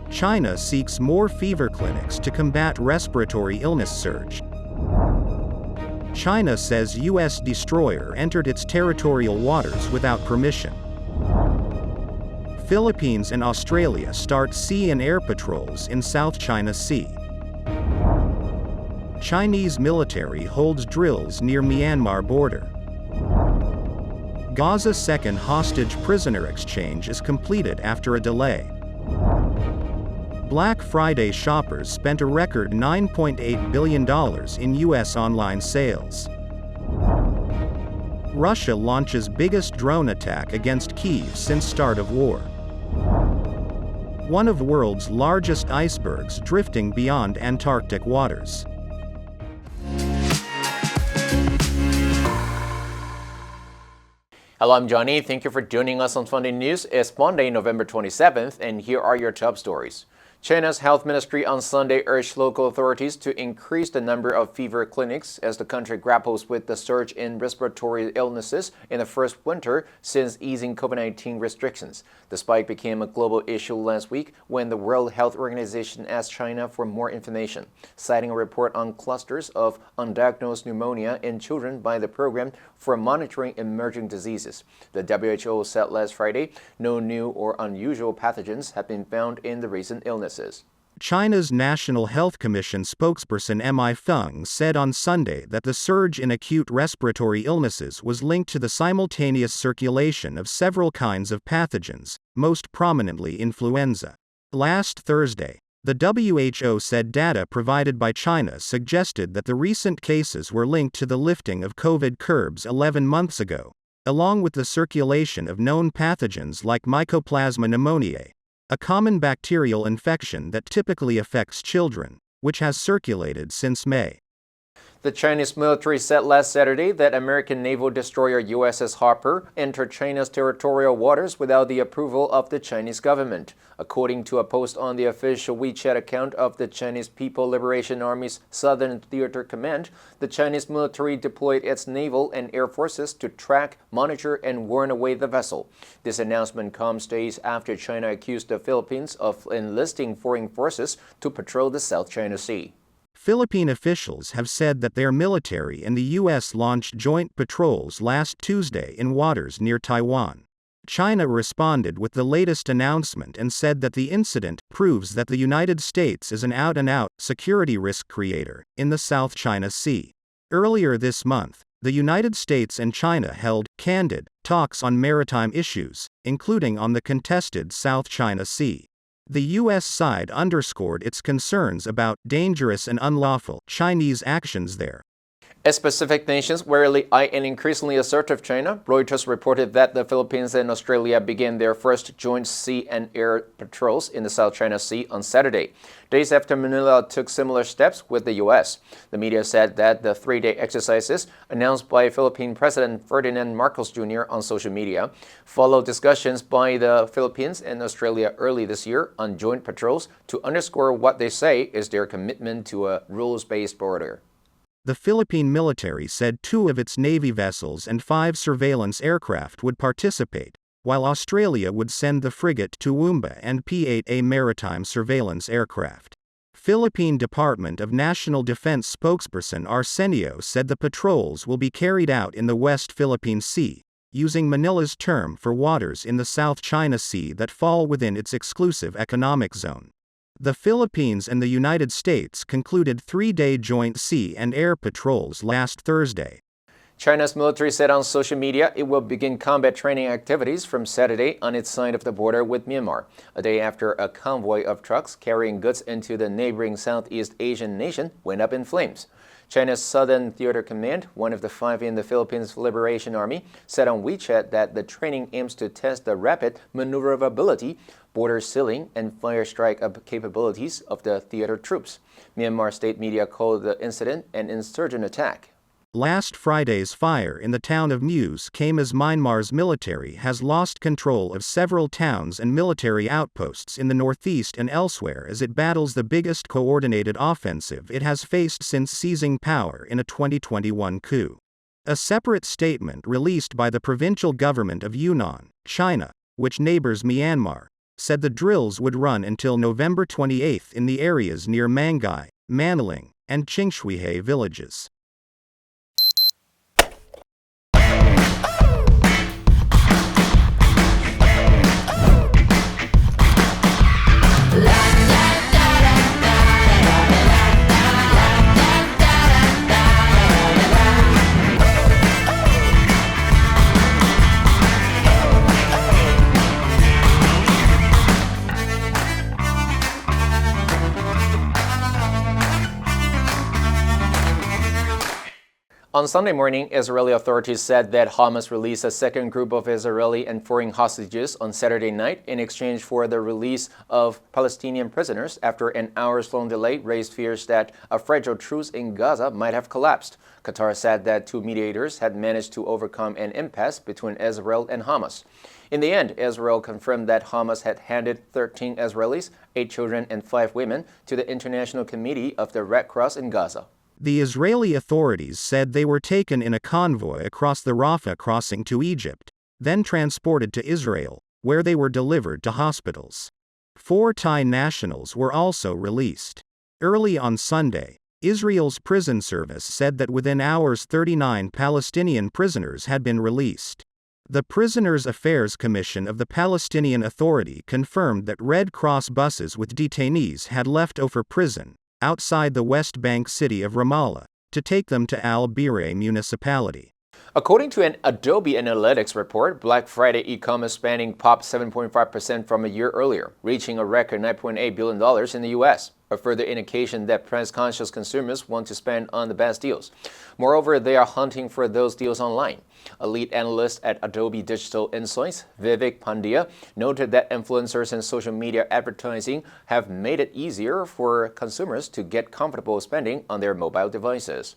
China seeks more fever clinics to combat respiratory illness surge. China says U.S. destroyer entered its territorial waters without permission. Philippines and Australia start sea and air patrols in South China Sea. Chinese military holds drills near Myanmar border. Gaza's second hostage prisoner exchange is completed after a delay. Black Friday shoppers spent a record $9.8 billion in U.S. online sales. Russia launches biggest drone attack against Kyiv since start of war. One of world's largest icebergs drifting beyond Antarctic waters. Hello, I'm Johnny. Thank you for joining us on Funday News. It's Monday, November 27th, and here are your top stories. China's health ministry on Sunday urged local authorities to increase the number of fever clinics as the country grapples with the surge in respiratory illnesses in the first winter since easing COVID-19 restrictions. The spike became a global issue last week when the World Health Organization asked China for more information, citing a report on clusters of undiagnosed pneumonia in children by the Program for Monitoring Emerging Diseases. The WHO said last Friday no new or unusual pathogens have been found in the recent illnesses. China's National Health Commission spokesperson Mi Feng said on Sunday that the surge in acute respiratory illnesses was linked to the simultaneous circulation of several kinds of pathogens, most prominently influenza. Last Thursday, the WHO said data provided by China suggested that the recent cases were linked to the lifting of COVID curbs 11 months ago, along with the circulation of known pathogens like Mycoplasma pneumoniae, a common bacterial infection that typically affects children, which has circulated since May. The Chinese military said last Saturday that American naval destroyer USS Harper entered China's territorial waters without the approval of the Chinese government. According to a post on the official WeChat account of the Chinese People Liberation Army's Southern Theater Command, the Chinese military deployed its naval and air forces to track, monitor, and warn away the vessel. This announcement comes days after China accused the Philippines of enlisting foreign forces to patrol the South China Sea. Philippine officials have said that their military and the U.S. launched joint patrols last Tuesday in waters near Taiwan. China responded with the latest announcement and said that the incident proves that the United States is an out-and-out security risk creator in the South China Sea. Earlier this month, the United States and China held candid talks on maritime issues, including on the contested South China Sea. The U.S. side underscored its concerns about dangerous and unlawful Chinese actions there. As Pacific nations warily eye an increasingly assertive China, Reuters reported that the Philippines and Australia began their first joint sea and air patrols in the South China Sea on Saturday, days after Manila took similar steps with the U.S. The media said that the three-day exercises, announced by Philippine President Ferdinand Marcos Jr. on social media, followed discussions by the Philippines and Australia early this year on joint patrols to underscore what they say is their commitment to a rules-based border. The Philippine military said 2 of its Navy vessels and 5 surveillance aircraft would participate, while Australia would send the frigate Toowoomba and P-8A maritime surveillance aircraft. Philippine Department of National Defense spokesperson Arsenio said the patrols will be carried out in the West Philippine Sea, using Manila's term for waters in the South China Sea that fall within its exclusive economic zone. The Philippines and the United States concluded 3-day joint sea and air patrols last Thursday. China's military said on social media it will begin combat training activities from Saturday on its side of the border with Myanmar, a day after a convoy of trucks carrying goods into the neighboring Southeast Asian nation went up in flames. China's Southern Theater Command, one of the 5 in the Philippines Liberation Army, said on WeChat that the training aims to test the rapid maneuverability, border sealing, and fire strike capabilities of the theater troops. Myanmar state media called the incident an insurgent attack. Last Friday's fire in the town of Muse came as Myanmar's military has lost control of several towns and military outposts in the northeast and elsewhere as it battles the biggest coordinated offensive it has faced since seizing power in a 2021 coup. A separate statement released by the provincial government of Yunnan, China, which neighbors Myanmar, said the drills would run until November 28 in the areas near Mangai, Maniling, and Qingshuihe villages. On Sunday morning, Israeli authorities said that Hamas released a second group of Israeli and foreign hostages on Saturday night in exchange for the release of Palestinian prisoners after an hours-long delay raised fears that a fragile truce in Gaza might have collapsed. Qatar said that two mediators had managed to overcome an impasse between Israel and Hamas. In the end, Israel confirmed that Hamas had handed 13 Israelis, 8 children, and 5 women to the International Committee of the Red Cross in Gaza. The Israeli authorities said they were taken in a convoy across the Rafah crossing to Egypt, then transported to Israel, where they were delivered to hospitals. 4 Thai nationals were also released. Early on Sunday, Israel's prison service said that within hours 39 Palestinian prisoners had been released. The Prisoners' Affairs Commission of the Palestinian Authority confirmed that Red Cross buses with detainees had left Ofer prison, outside the West Bank city of Ramallah, to take them to Al-Bireh municipality. According to an Adobe Analytics report, Black Friday e-commerce spending popped 7.5% from a year earlier, reaching a record $9.8 billion in the U.S., a further indication that price-conscious consumers want to spend on the best deals. Moreover, they are hunting for those deals online. A lead analyst at Adobe Digital Insights, Vivek Pandya, noted that influencers and social media advertising have made it easier for consumers to get comfortable spending on their mobile devices.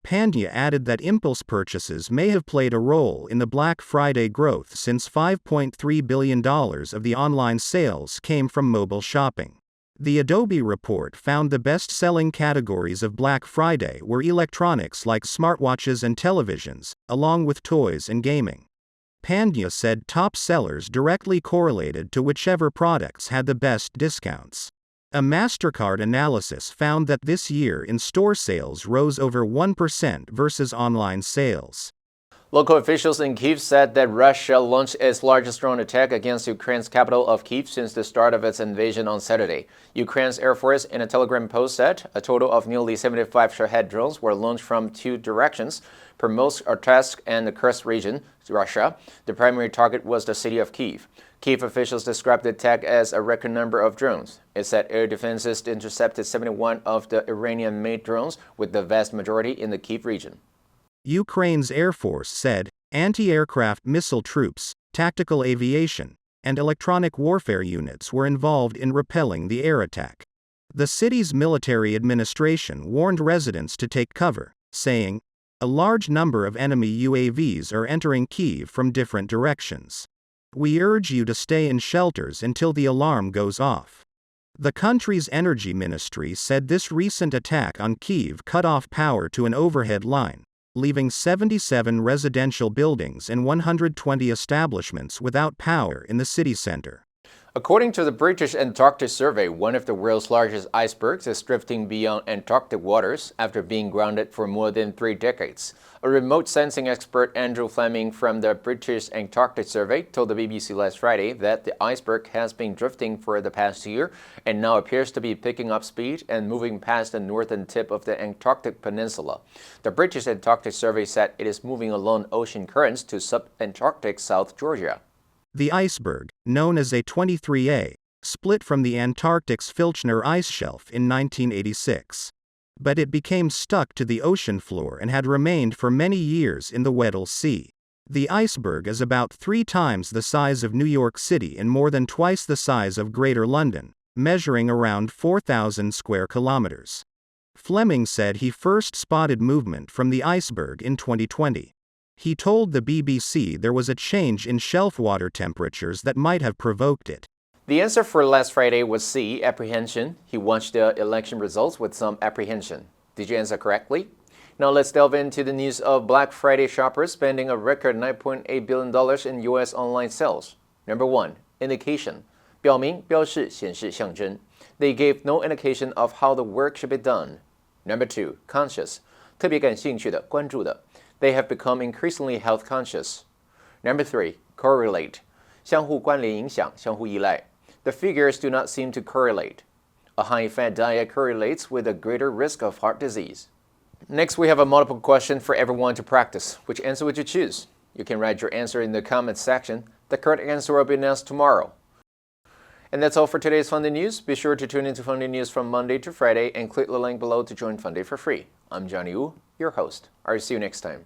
Pandya added that impulse purchases may have played a role in the Black Friday growth since $5.3 billion of the online sales came from mobile shopping. The Adobe report found the best-selling categories of Black Friday were electronics like smartwatches and televisions, along with toys and gaming. Pandya said top sellers directly correlated to whichever products had the best discounts. A MasterCard analysis found that this year in-store sales rose over 1% versus online sales. Local officials in Kyiv said that Russia launched its largest drone attack against Ukraine's capital of Kyiv since the start of its invasion on Saturday. Ukraine's Air Force, in a telegram post, said a total of nearly 75 Shahed drones were launched from 2 directions, Primorsk-Artsakh and the Kursk region, Russia. The primary target was the city of Kyiv. Kyiv officials described the attack as a record number of drones. It said air defenses intercepted 71 of the Iranian-made drones, with the vast majority in the Kyiv region. Ukraine's Air Force said anti-aircraft missile troops, tactical aviation, and electronic warfare units were involved in repelling the air attack. The city's military administration warned residents to take cover, saying, "A large number of enemy UAVs are entering Kyiv from different directions. We urge you to stay in shelters until the alarm goes off." The country's energy ministry said this recent attack on Kyiv cut off power to an overhead line, leaving 77 residential buildings and 120 establishments without power in the city center. According to the British Antarctic Survey, one of the world's largest icebergs is drifting beyond Antarctic waters after being grounded for more than 3 decades. A remote sensing expert, Andrew Fleming from the British Antarctic Survey, told the BBC last Friday that the iceberg has been drifting for the past year and now appears to be picking up speed and moving past the northern tip of the Antarctic Peninsula. The British Antarctic Survey said it is moving along ocean currents to sub-Antarctic South Georgia. The iceberg, known as A23A, split from the Antarctic's Filchner ice shelf in 1986. But it became stuck to the ocean floor and had remained for many years in the Weddell Sea. The iceberg is about 3 times the size of New York City and more than twice the size of Greater London, measuring around 4,000 square kilometers. Fleming said he first spotted movement from the iceberg in 2020. He told the BBC there was a change in shelf water temperatures that might have provoked it. The answer for last Friday was C, apprehension. He watched the election results with some apprehension. Did you answer correctly? Now let's delve into the news of Black Friday shoppers spending a record $9.8 billion in U.S. online sales. Number 1, indication. 表明、标示、显示、象征。They gave no indication of how the work should be done. Number 2, conscious. 特别感兴趣的、关注的。They have become increasingly health conscious. Number 3, correlate. 相互关联影响、相互依赖。The figures do not seem to correlate. A high-fat diet correlates with a greater risk of heart disease. Next, we have a multiple question for everyone to practice. Which answer would you choose? You can write your answer in the comments section. The correct answer will be announced tomorrow. And that's all for today's Funday News. Be sure to tune into Funday News from Monday to Friday and click the link below to join Funday for free. I'm Johnny Wu, your host. I'll see you next time.